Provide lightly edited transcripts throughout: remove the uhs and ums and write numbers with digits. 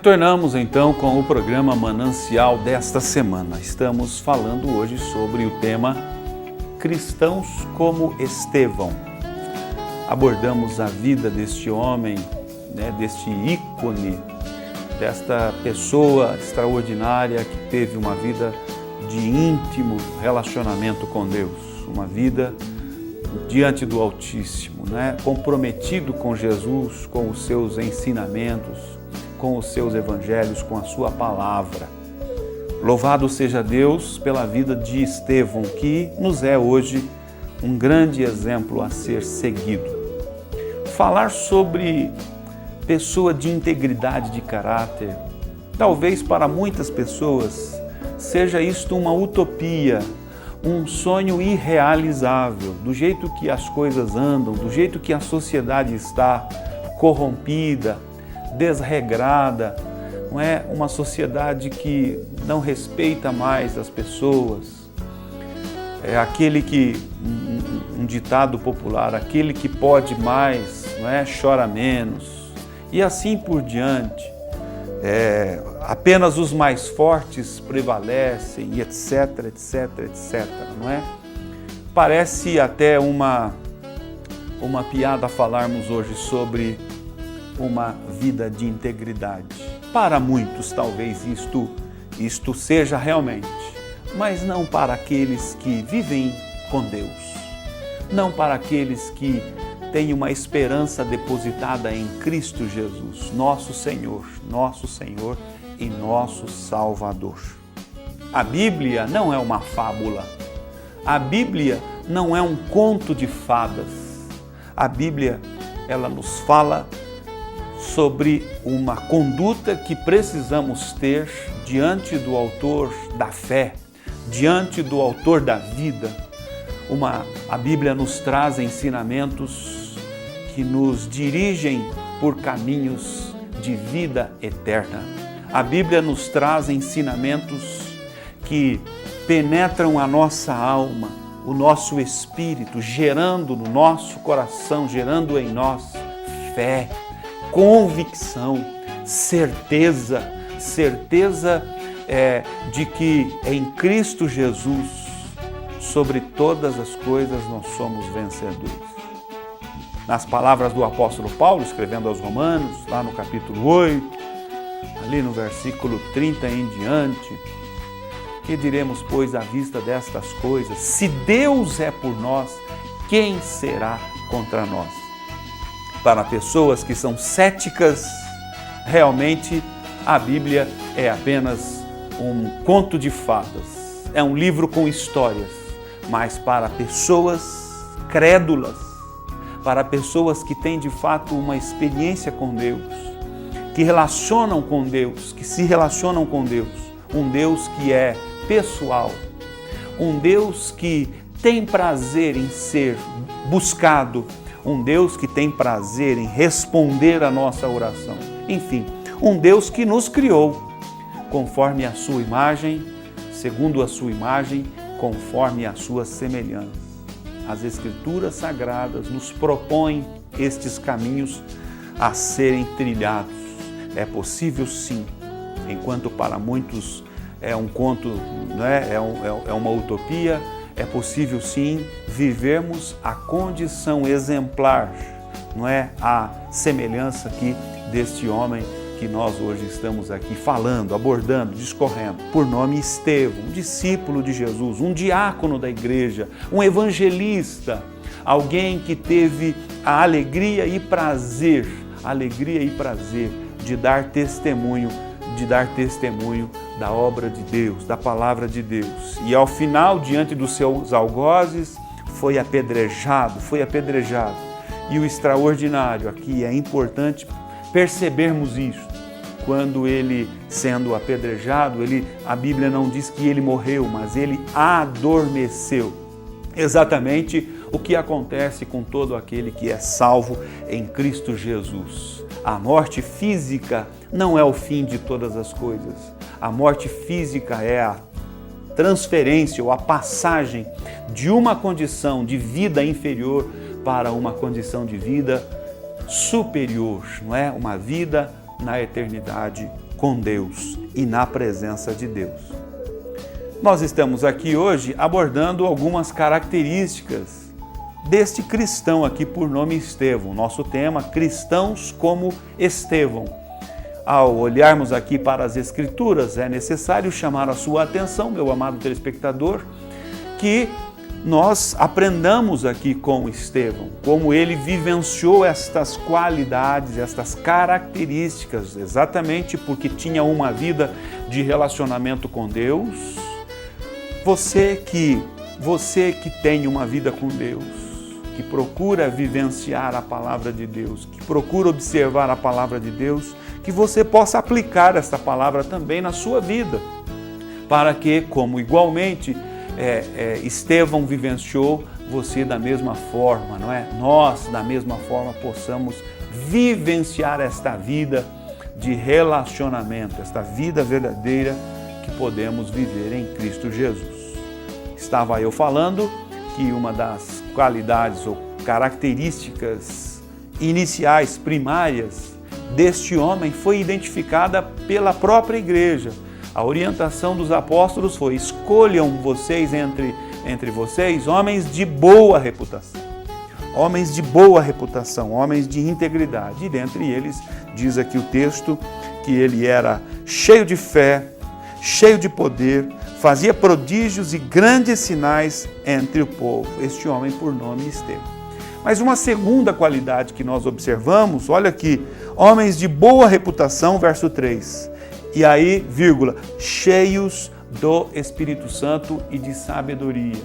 Retornamos então com o programa Manancial desta semana. Estamos falando hoje sobre o tema Cristãos como Estevão. Abordamos a vida deste homem, deste ícone, desta pessoa extraordinária que teve uma vida de íntimo relacionamento com Deus, uma vida diante do Altíssimo, comprometido com Jesus, com os seus ensinamentos, com os seus evangelhos, com a sua palavra. Louvado seja Deus pela vida de Estevão, que nos é hoje um grande exemplo a ser seguido. Falar sobre pessoa de integridade de caráter, talvez para muitas pessoas seja isto uma utopia, um sonho irrealizável, do jeito que as coisas andam, do jeito que a sociedade está corrompida, desregrada, não é? Uma sociedade que não respeita mais as pessoas. É aquele que, um ditado popular, aquele que pode mais, não é? Chora menos, e assim por diante. Apenas os mais fortes prevalecem, e etc, etc, etc, não é? Parece até uma piada falarmos hoje sobre uma vida de integridade. Para muitos, talvez isto seja realmente, mas não para aqueles que vivem com Deus, não para aqueles que têm uma esperança depositada em Cristo Jesus, nosso Senhor e nosso Salvador. A Bíblia não é uma fábula, a Bíblia não é um conto de fadas, a Bíblia, ela nos fala sobre uma conduta que precisamos ter diante do autor da fé, diante do autor da vida. A Bíblia nos traz ensinamentos que nos dirigem por caminhos de vida eterna. A Bíblia nos traz ensinamentos que penetram a nossa alma, o nosso espírito, gerando no nosso coração, gerando em nós fé, convicção, certeza de que em Cristo Jesus, sobre todas as coisas, nós somos vencedores. Nas palavras do apóstolo Paulo, escrevendo aos Romanos, lá no capítulo 8, ali no versículo 30 em diante, que diremos, pois, à vista destas coisas? Se Deus é por nós, quem será contra nós? Para pessoas que são céticas, realmente a Bíblia é apenas um conto de fadas, é um livro com histórias, mas para pessoas crédulas, para pessoas que têm de fato uma experiência com Deus, que relacionam com Deus, que se relacionam com Deus, um Deus que é pessoal, um Deus que tem prazer em ser buscado, um Deus que tem prazer em responder a nossa oração. Enfim, um Deus que nos criou conforme a sua imagem, segundo a sua imagem, conforme a sua semelhança. As Escrituras Sagradas nos propõem estes caminhos a serem trilhados. É possível sim, enquanto para muitos é um conto, é uma utopia, é possível sim vivermos a condição exemplar, a semelhança aqui deste homem que nós hoje estamos aqui falando, abordando, discorrendo, por nome Estevão, um discípulo de Jesus, um diácono da igreja, um evangelista, alguém que teve a alegria e prazer de dar testemunho da obra de Deus, da palavra de Deus. E ao final, diante dos seus algozes, foi apedrejado. E o extraordinário aqui, é importante percebermos isso. Quando ele, sendo apedrejado, a Bíblia não diz que ele morreu, mas ele adormeceu. Exatamente o que acontece com todo aquele que é salvo em Cristo Jesus. A morte física não é o fim de todas as coisas. A morte física é a transferência ou a passagem de uma condição de vida inferior para uma condição de vida superior, não é? Uma vida na eternidade com Deus e na presença de Deus. Nós estamos aqui hoje abordando algumas características deste cristão aqui por nome Estevão. Nosso tema, cristãos como Estevão. Ao olharmos aqui para as Escrituras, é necessário chamar a sua atenção, meu amado telespectador, que nós aprendamos aqui com Estevão, como ele vivenciou estas qualidades, estas características, exatamente porque tinha uma vida de relacionamento com Deus. Você que tem uma vida com Deus, que procura vivenciar a palavra de Deus, que procura observar a palavra de Deus, que você possa aplicar esta palavra também na sua vida, para que, como igualmente Estevão vivenciou, você da mesma forma, não é? Nós da mesma forma possamos vivenciar esta vida de relacionamento, esta vida verdadeira que podemos viver em Cristo Jesus. Estava eu falando que uma das qualidades ou características iniciais, primárias deste homem foi identificada pela própria igreja. A orientação dos apóstolos foi: escolham vocês entre vocês homens de boa reputação. Homens de boa reputação, homens de integridade. E dentre eles, diz aqui o texto, que ele era cheio de fé, cheio de poder, fazia prodígios e grandes sinais entre o povo. Este homem por nome Estevão. Mas uma segunda qualidade que nós observamos, olha aqui, homens de boa reputação, verso 3. E aí, vírgula, cheios do Espírito Santo e de sabedoria.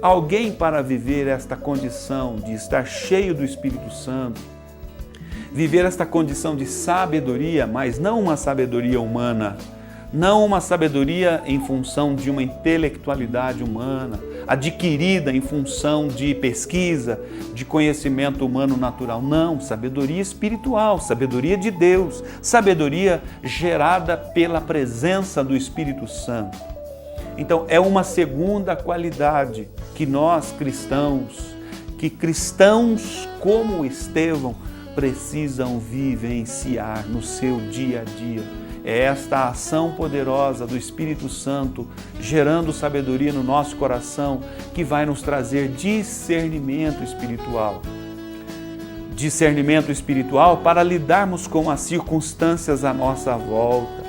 Alguém para viver esta condição de estar cheio do Espírito Santo, viver esta condição de sabedoria, mas não uma sabedoria humana, não uma sabedoria em função de uma intelectualidade humana, adquirida em função de pesquisa, de conhecimento humano natural. Não, sabedoria espiritual, sabedoria de Deus, sabedoria gerada pela presença do Espírito Santo. Então, é uma segunda qualidade que nós cristãos como Estevão, precisam vivenciar no seu dia a dia. É esta ação poderosa do Espírito Santo gerando sabedoria no nosso coração que vai nos trazer discernimento espiritual. Discernimento espiritual para lidarmos com as circunstâncias à nossa volta.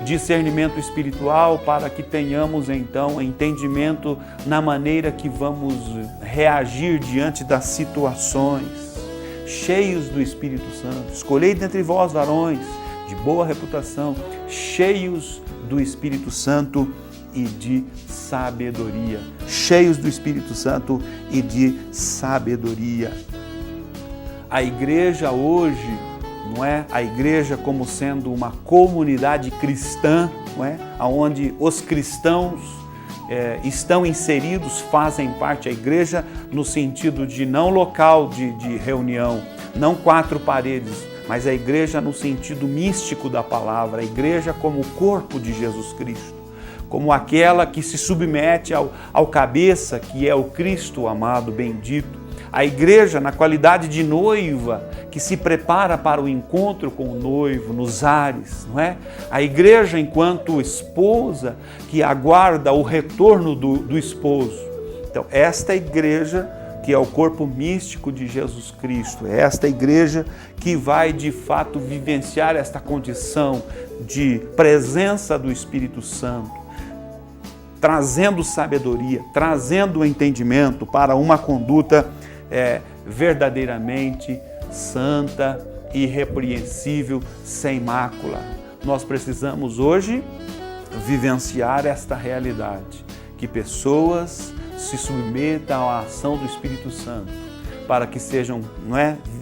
Discernimento espiritual para que tenhamos então entendimento na maneira que vamos reagir diante das situações. Cheios do Espírito Santo. Escolhei dentre vós varões de boa reputação, cheios do Espírito Santo e de sabedoria. Cheios do Espírito Santo e de sabedoria. A igreja hoje, não é? A igreja como sendo uma comunidade cristã, não é? Onde os cristãos estão inseridos, fazem parte. A igreja no sentido de não local de reunião, não quatro paredes, mas a igreja no sentido místico da palavra, a igreja como o corpo de Jesus Cristo, como aquela que se submete ao cabeça, que é o Cristo amado, bendito. A igreja na qualidade de noiva, que se prepara para o encontro com o noivo nos ares, não é? A igreja enquanto esposa, que aguarda o retorno do esposo. Então, esta igreja que é o corpo místico de Jesus Cristo, é esta igreja que vai de fato vivenciar esta condição de presença do Espírito Santo, trazendo sabedoria, trazendo entendimento para uma conduta verdadeiramente santa, irrepreensível, sem mácula. Nós precisamos hoje vivenciar esta realidade, que pessoas se submetam à ação do Espírito Santo, para que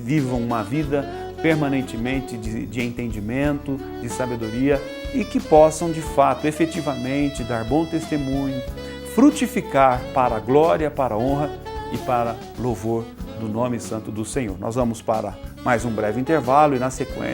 vivam uma vida permanentemente de entendimento, de sabedoria e que possam de fato, efetivamente, dar bom testemunho, frutificar para a glória, para a honra e para louvor do nome santo do Senhor. Nós vamos para mais um breve intervalo e na sequência